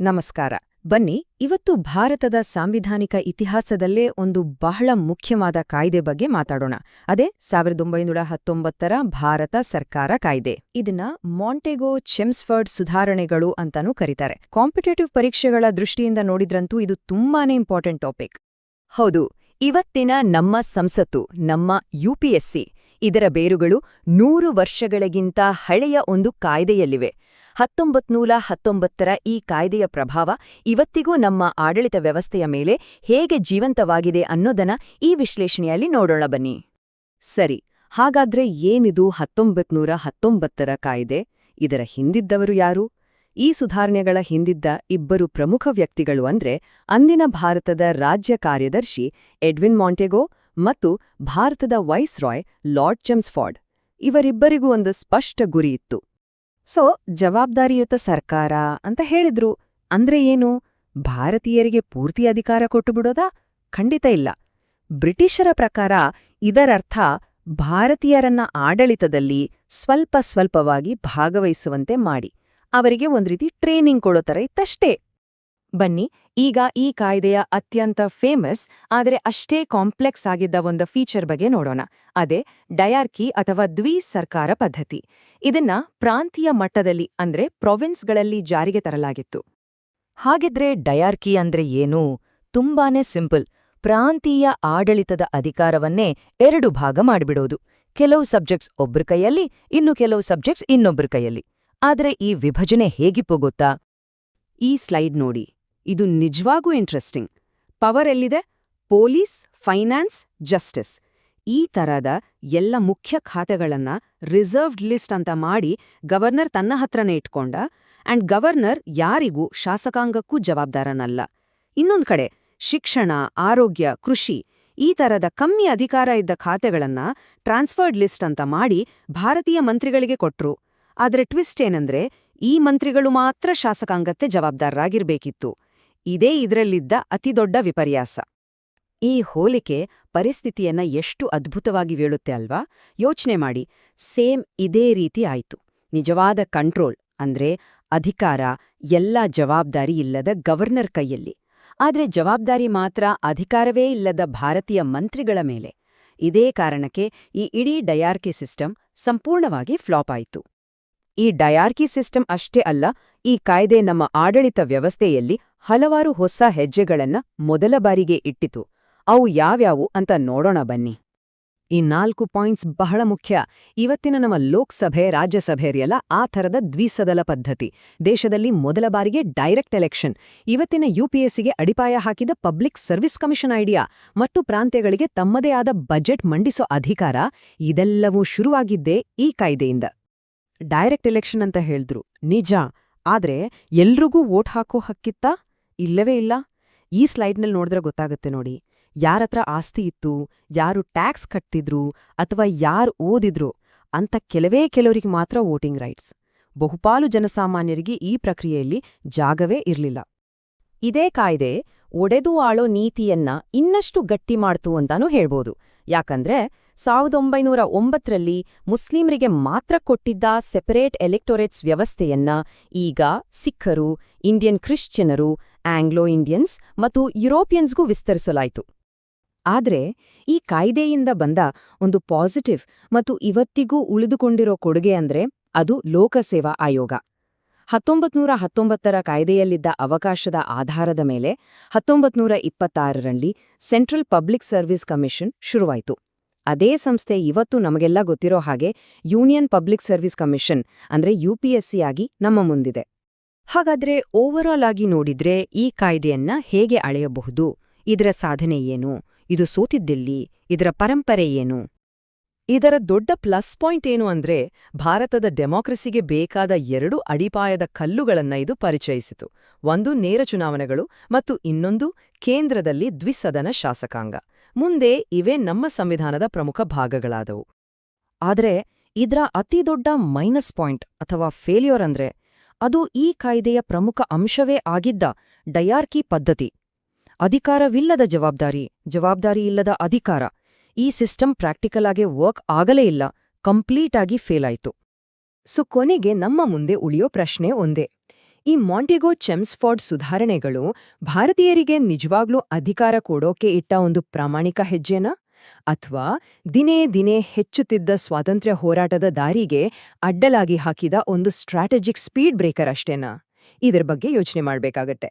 ನಮಸ್ಕಾರ. ಬನ್ನಿ, ಇವತ್ತು ಭಾರತದ ಸಾಂವಿಧಾನಿಕ ಇತಿಹಾಸದಲ್ಲೇ ಒಂದು ಬಹಳ ಮುಖ್ಯವಾದ ಕಾಯ್ದೆ ಬಗ್ಗೆ ಮಾತಾಡೋಣ. ಅದೇ 1919ರ ಭಾರತ ಸರ್ಕಾರ ಕಾಯ್ದೆ. ಇದನ್ನ ಮಾಂಟೆಗೋ ಚೆಮ್ಸ್ಫರ್ಡ್ ಸುಧಾರಣೆಗಳು ಅಂತಾನೂ ಕರೀತಾರೆ. ಕಾಂಪಿಟೇಟಿವ್ ಪರೀಕ್ಷೆಗಳ ದೃಷ್ಟಿಯಿಂದ ನೋಡಿದ್ರಂತೂ ಇದು ತುಂಬಾನೇ ಇಂಪಾರ್ಟೆಂಟ್ ಟಾಪಿಕ್. ಹೌದು, ಇವತ್ತಿನ ನಮ್ಮ ಸಂಸತ್ತು, ನಮ್ಮ ಯುಪಿಎಸ್ಸಿ, ಇದರ ಬೇರುಗಳು 100 ವರ್ಷಗಳಿಗಿಂತ ಹಳೆಯ ಒಂದು ಕಾಯ್ದೆಯಲ್ಲಿವೆ. 1919ರ ಈ ಕಾಯ್ದೆಯ ಪ್ರಭಾವ ಇವತ್ತಿಗೂ ನಮ್ಮ ಆಡಳಿತ ವ್ಯವಸ್ಥೆಯ ಮೇಲೆ ಹೇಗೆ ಜೀವಂತವಾಗಿದೆ ಅನ್ನೋದನ್ನ ಈ ವಿಶ್ಲೇಷಣೆಯಲ್ಲಿ ನೋಡೋಣ ಬನ್ನಿ. ಸರಿ, ಹಾಗಾದ್ರೆ ಏನಿದು 1919ರ ಕಾಯ್ದೆ? ಇದರ ಹಿಂದಿದ್ದವರು ಯಾರು? ಈ ಸುಧಾರಣೆಗಳ ಹಿಂದಿದ್ದ ಇಬ್ಬರು ಪ್ರಮುಖ ವ್ಯಕ್ತಿಗಳು ಅಂದ್ರೆ ಅಂದಿನ ಭಾರತದ ರಾಜ್ಯ ಕಾರ್ಯದರ್ಶಿ ಎಡ್ವಿನ್ ಮಾಂಟೆಗೋ ಮತ್ತು ಭಾರತದ ವೈಸ್ರಾಯ್ ಲಾರ್ಡ್ ಚೆಮ್ಸ್ಫರ್ಡ್. ಇವರಿಬ್ಬರಿಗೂ ಒಂದು ಸ್ಪಷ್ಟ ಗುರಿ ಇತ್ತು. ಜವಾಬ್ದಾರಿಯುತ ಸರ್ಕಾರ ಅಂತ ಹೇಳಿದ್ರು. ಅಂದ್ರೆ ಏನು? ಭಾರತೀಯರಿಗೆ ಪೂರ್ತಿ ಅಧಿಕಾರ ಕೊಟ್ಟುಬಿಡೋದಾ? ಖಂಡಿತ ಇಲ್ಲ. ಬ್ರಿಟಿಷರ ಪ್ರಕಾರ ಇದರರ್ಥ ಭಾರತೀಯರನ್ನ ಆಡಳಿತದಲ್ಲಿ ಸ್ವಲ್ಪವಾಗಿ ಭಾಗವಹಿಸುವಂತೆ ಮಾಡಿ ಅವರಿಗೆ ಒಂದ್ ರೀತಿ ಟ್ರೈನಿಂಗ್ ಕೊಡೋ ಥರ ಇತ್ತಷ್ಟೇ. ಬನ್ನಿ, ಈಗ ಈ ಕಾಯ್ದೆಯ ಅತ್ಯಂತ ಫೇಮಸ್ ಆದರೆ ಅಷ್ಟೇ ಕಾಂಪ್ಲೆಕ್ಸ್ ಆಗಿದ್ದ ಒಂದು ಫೀಚರ್ ಬಗ್ಗೆ ನೋಡೋಣ. ಅದೇ ಡಯಾರ್ಕಿ ಅಥವಾ ಸರ್ಕಾರ ಪದ್ಧತಿ. ಇದನ್ನ ಪ್ರಾಂತೀಯ ಮಟ್ಟದಲ್ಲಿ ಅಂದ್ರೆ ಪ್ರೊವಿನ್ಸ್ಗಳಲ್ಲಿ ಜಾರಿಗೆ ತರಲಾಗಿತ್ತು. ಹಾಗಿದ್ರೆ ಡಯಾರ್ಕಿ ಅಂದ್ರೆ ಏನು? ತುಂಬಾನೇ ಸಿಂಪಲ್. ಪ್ರಾಂತೀಯ ಆಡಳಿತದ ಅಧಿಕಾರವನ್ನೇ 2 ಭಾಗ ಮಾಡಿಬಿಡೋದು. ಕೆಲವು ಸಬ್ಜೆಕ್ಟ್ಸ್ ಒಬ್ರ ಕೈಯಲ್ಲಿ, ಇನ್ನು ಕೆಲವು ಸಬ್ಜೆಕ್ಟ್ಸ್ ಇನ್ನೊಬ್ರ ಕೈಯಲ್ಲಿ. ಆದ್ರೆ ಈ ವಿಭಜನೆ ಹೇಗಿಪ್ಪು ಗೊತ್ತಾ? ಈ ಸ್ಲೈಡ್ ನೋಡಿ. ಇದು ನಿಜವಾಗೂ ಇಂಟ್ರೆಸ್ಟಿಂಗ್. ಪವರ್ ಎಲ್ಲಿದೆ? Police, finance, justice. ಈ ತರದ ಎಲ್ಲ ಮುಖ್ಯ ಖಾತೆಗಳನ್ನ ರಿಸರ್ವ್ಡ್ ಲಿಸ್ಟ್ ಅಂತ ಮಾಡಿ ಗವರ್ನರ್ ತನ್ನ ಹತ್ರನೇ ಇಟ್ಕೊಂಡ. ಅಂಡ್ ಗವರ್ನರ್ ಯಾರಿಗೂ ಶಾಸಕಾಂಗಕ್ಕೂ ಜವಾಬ್ದಾರನಲ್ಲ. ಇನ್ನೊಂದ್ ಕಡೆ ಶಿಕ್ಷಣ, ಆರೋಗ್ಯ, ಕೃಷಿ ಈ ತರದ ಕಮ್ಮಿ ಅಧಿಕಾರ ಇದ್ದ ಖಾತೆಗಳನ್ನ ಟ್ರಾನ್ಸ್ಫರ್ಡ್ ಲಿಸ್ಟ್ ಅಂತ ಮಾಡಿ ಭಾರತೀಯ ಮಂತ್ರಿಗಳಿಗೆ ಕೊಟ್ರು. ಆದ್ರೆ ಟ್ವಿಸ್ಟ್ ಏನಂದ್ರೆ ಈ ಮಂತ್ರಿಗಳು ಮಾತ್ರ ಶಾಸಕಾಂಗಕ್ಕೆ ಜವಾಬ್ದಾರರಾಗಿರ್ಬೇಕಿತ್ತು. ಇದೇ ಇದರಲ್ಲಿದ್ದ ಅತಿದೊಡ್ಡ ವಿಪರ್ಯಾಸ. ಈ ಹೋಲಿಕೆ ಪರಿಸ್ಥಿತಿಯನ್ನ ಎಷ್ಟು ಅದ್ಭುತವಾಗಿ ಹೇಳುತ್ತೆ ಅಲ್ವಾ? ಯೋಚನೆ ಮಾಡಿ, ಸೇಮ್ ಇದೇ ರೀತಿ ಆಯ್ತು. ನಿಜವಾದ ಕಂಟ್ರೋಲ್ ಅಂದ್ರೆ ಅಧಿಕಾರ ಎಲ್ಲ ಜವಾಬ್ದಾರಿ ಇಲ್ಲದ ಗವರ್ನರ್ ಕೈಯಲ್ಲಿ. ಆದ್ರೆ ಜವಾಬ್ದಾರಿ ಮಾತ್ರ ಅಧಿಕಾರವೇ ಇಲ್ಲದ ಭಾರತೀಯ ಮಂತ್ರಿಗಳ ಮೇಲೆ. ಇದೇ ಕಾರಣಕ್ಕೆ ಈ ಇಡೀ ಡಯಾರ್ಕಿ ಸಿಸ್ಟಮ್ ಸಂಪೂರ್ಣವಾಗಿ ಫ್ಲಾಪ್ ಆಯಿತು. ಈ ಡಯಾರ್ಕಿ ಸಿಸ್ಟಮ್ ಅಷ್ಟೇ ಅಲ್ಲ, ಈ ಕಾಯ್ದೆ ನಮ್ಮ ಆಡಳಿತ ವ್ಯವಸ್ಥೆಯಲ್ಲಿ ಹಲವಾರು ಹೊಸ ಹೆಜ್ಜೆಗಳನ್ನ ಮೊದಲ ಬಾರಿಗೆ ಇಟ್ಟಿತು. ಅವು ಯಾವ್ಯಾವು ಅಂತ ನೋಡೋಣ ಬನ್ನಿ. ಈ 4 ಪಾಯಿಂಟ್ಸ್ ಬಹಳ ಮುಖ್ಯ. ಇವತ್ತಿನ ನಮ್ಮ ಲೋಕಸಭೆ, ರಾಜ್ಯಸಭೆಯಲ್ಲ ಆ ಥರದ ದ್ವಿಸದನ ಪದ್ಧತಿ. ದೇಶದಲ್ಲಿ ಮೊದಲ ಬಾರಿಗೆ ಡೈರೆಕ್ಟ್ ಎಲೆಕ್ಷನ್. ಇವತ್ತಿನ ಯುಪಿಎಸ್ಸಿಗೆ ಅಡಿಪಾಯ ಹಾಕಿದ ಪಬ್ಲಿಕ್ ಸರ್ವಿಸ್ ಕಮಿಷನ್ ಐಡಿಯಾ ಮತ್ತು ಪ್ರಾಂತ್ಯಗಳಿಗೆ ತಮ್ಮದೇ ಆದ ಬಜೆಟ್ ಮಂಡಿಸೋ ಅಧಿಕಾರ, ಇದೆಲ್ಲವೂ ಶುರುವಾಗಿದ್ದೇ ಈ ಕಾಯ್ದೆಯಿಂದ. ಡೈರೆಕ್ಟ್ ಎಲೆಕ್ಷನ್ ಅಂತ ಹೇಳಿದ್ರು, ನಿಜ. ಆದ್ರೆ ಎಲ್ರಿಗೂ ವೋಟ್ ಹಾಕೋ ಹಕ್ಕಿತ್ತಾ? ಇಲ್ಲವೇ ಇಲ್ಲ. ಈ ಸ್ಲೈಡ್ನಲ್ಲಿ ನೋಡಿದ್ರೆ ಗೊತ್ತಾಗುತ್ತೆ ನೋಡಿ. ಯಾರತ್ರ ಆಸ್ತಿ ಇತ್ತು, ಯಾರು ಟ್ಯಾಕ್ಸ್ ಕಟ್ತಿದ್ರು ಅಥವಾ ಯಾರು ಓದಿದ್ರು ಅಂತ ಕೆಲವರಿಗೆ ಮಾತ್ರ ವೋಟಿಂಗ್ ರೈಟ್ಸ್. ಬಹುಪಾಲು ಜನಸಾಮಾನ್ಯರಿಗೆ ಈ ಪ್ರಕ್ರಿಯೆಯಲ್ಲಿ ಜಾಗವೇ ಇರ್ಲಿಲ್ಲ. ಇದೇ ಕಾಯ್ದೆ ಒಡೆದು ಆಳೋ ನೀತಿಯನ್ನ ಇನ್ನಷ್ಟು ಗಟ್ಟಿ ಮಾಡ್ತು ಅಂತಾನೂ ಹೇಳ್ಬೋದು. ಯಾಕಂದ್ರೆ 1909ರಲ್ಲಿ ಮುಸ್ಲಿಮರಿಗೆ ಮಾತ್ರ ಕೊಟ್ಟಿದ್ದ ಸೆಪರೇಟ್ ಎಲೆಕ್ಟೊರೇಟ್ಸ್ ವ್ಯವಸ್ಥೆಯನ್ನ ಈಗ ಸಿಖ್ಖರು, ಇಂಡಿಯನ್ ಕ್ರಿಶ್ಚಿಯನರು, ಆಂಗ್ಲೋ ಇಂಡಿಯನ್ಸ್ ಮತ್ತು ಯುರೋಪಿಯನ್ಸ್ಗೂ ವಿಸ್ತರಿಸಲಾಯಿತು. ಆದ್ರೆ ಈ ಕಾಯ್ದೆಯಿಂದ ಬಂದ ಒಂದು ಪಾಸಿಟಿವ್ ಮತ್ತು ಇವತ್ತಿಗೂ ಉಳಿದುಕೊಂಡಿರೋ ಕೊಡುಗೆ ಅಂದ್ರೆ ಅದು ಲೋಕಸೇವಾ ಆಯೋಗ. 1919ರ ಕಾಯ್ದೆಯಲ್ಲಿದ್ದ ಅವಕಾಶದ ಆಧಾರದ ಮೇಲೆ 1926ರಲ್ಲಿ ಸೆಂಟ್ರಲ್ ಪಬ್ಲಿಕ್ ಸರ್ವಿಸ್ ಕಮಿಷನ್ ಶುರುವಾಯಿತು. ಅದೇ ಸಂಸ್ಥೆ ಇವತ್ತು ನಮಗೆಲ್ಲ ಗೊತ್ತಿರೋ ಹಾಗೆ ಯೂನಿಯನ್ ಪಬ್ಲಿಕ್ ಸರ್ವಿಸ್ ಕಮಿಷನ್ ಅಂದ್ರೆ ಯುಪಿಎಸ್ಸಿ ಆಗಿ ನಮ್ಮ ಮುಂದಿದೆ. ಹಾಗಾದ್ರೆ ಓವರಾಲ್ ಆಗಿ ನೋಡಿದ್ರೆ ಈ ಕಾಯ್ದೆಯನ್ನ ಹೇಗೆ ಅಳೆಯಬಹುದು? ಇದರ ಸಾಧನೆ ಏನು? ಇದು ಸೋತಿದ್ದೆಲ್ಲಿ? ಇದರ ಪರಂಪರೆ ಏನು? ಇದರ ದೊಡ್ಡ ಪ್ಲಸ್ ಪಾಯಿಂಟ್ ಏನು ಅಂದ್ರೆ ಭಾರತದ ಡೆಮಾಕ್ರಸಿಗೆ ಬೇಕಾದ 2 ಅಡಿಪಾಯದ ಕಲ್ಲುಗಳನ್ನ ಇದು ಪರಿಚಯಿಸಿತು. ಒಂದು ನೇರ ಚುನಾವಣೆಗಳು ಮತ್ತು ಇನ್ನೊಂದು ಕೇಂದ್ರದಲ್ಲಿ ದ್ವಿಸದನ ಶಾಸಕಾಂಗ. ಮುಂದೆ ಇವೇ ನಮ್ಮ ಸಂವಿಧಾನದ ಪ್ರಮುಖ ಭಾಗಗಳಾದವು. ಆದ್ರೆ ಇದರ ಅತಿದೊಡ್ಡ ಮೈನಸ್ ಪಾಯಿಂಟ್ ಅಥವಾ ಫೇಲ್ಯೂರ್ ಅಂದ್ರೆ ಅದು ಈ ಕಾಯ್ದೆಯ ಪ್ರಮುಖ ಅಂಶವೇ ಆಗಿದ್ದ ಡಯಾರ್ಕಿ ಪದ್ಧತಿ. ಅಧಿಕಾರವಿಲ್ಲದ ಜವಾಬ್ದಾರಿ ಇಲ್ಲದ ಅಧಿಕಾರ. ಈ ಸಿಸ್ಟಮ್ ಪ್ರಾಕ್ಟಿಕಲ್ ಆಗಿ ವರ್ಕ್ ಆಗಲೇ ಇಲ್ಲ, ಕಂಪ್ಲೀಟ್ ಆಗಿ ಫೇಲ್ ಆಯ್ತು. ಕೊನೆಗೆ ನಮ್ಮ ಮುಂದೆ ಉಳಿಯೋ ಪ್ರಶ್ನೆ ಒಂದೇ. ಈ ಮಾಂಟೆಗೋ ಚೆಮ್ಸ್ಫೋರ್ಡ್ ಸುಧಾರಣೆಗಳು ಭಾರತೀಯರಿಗೆ ನಿಜವಾಗ್ಲೂ ಅಧಿಕಾರ ಕೊಡೋಕೆ ಇಟ್ಟ ಒಂದು ಪ್ರಾಮಾಣಿಕ ಹೆಜ್ಜೆನಾ? ಅಥವಾ ದಿನೇ ದಿನೇ ಹೆಚ್ಚುತ್ತಿದ್ದ ಸ್ವಾತಂತ್ರ್ಯ ಹೋರಾಟದ ದಾರಿಗೆ ಅಡ್ಡಲಾಗಿ ಹಾಕಿದ ಒಂದು ಸ್ಟ್ರಾಟಜಿಕ್ ಸ್ಪೀಡ್ ಬ್ರೇಕರ್ ಅಷ್ಟೇನಾ? ಇದರ ಬಗ್ಗೆ ಯೋಚನೆ ಮಾಡಬೇಕಾಗತ್ತೆ.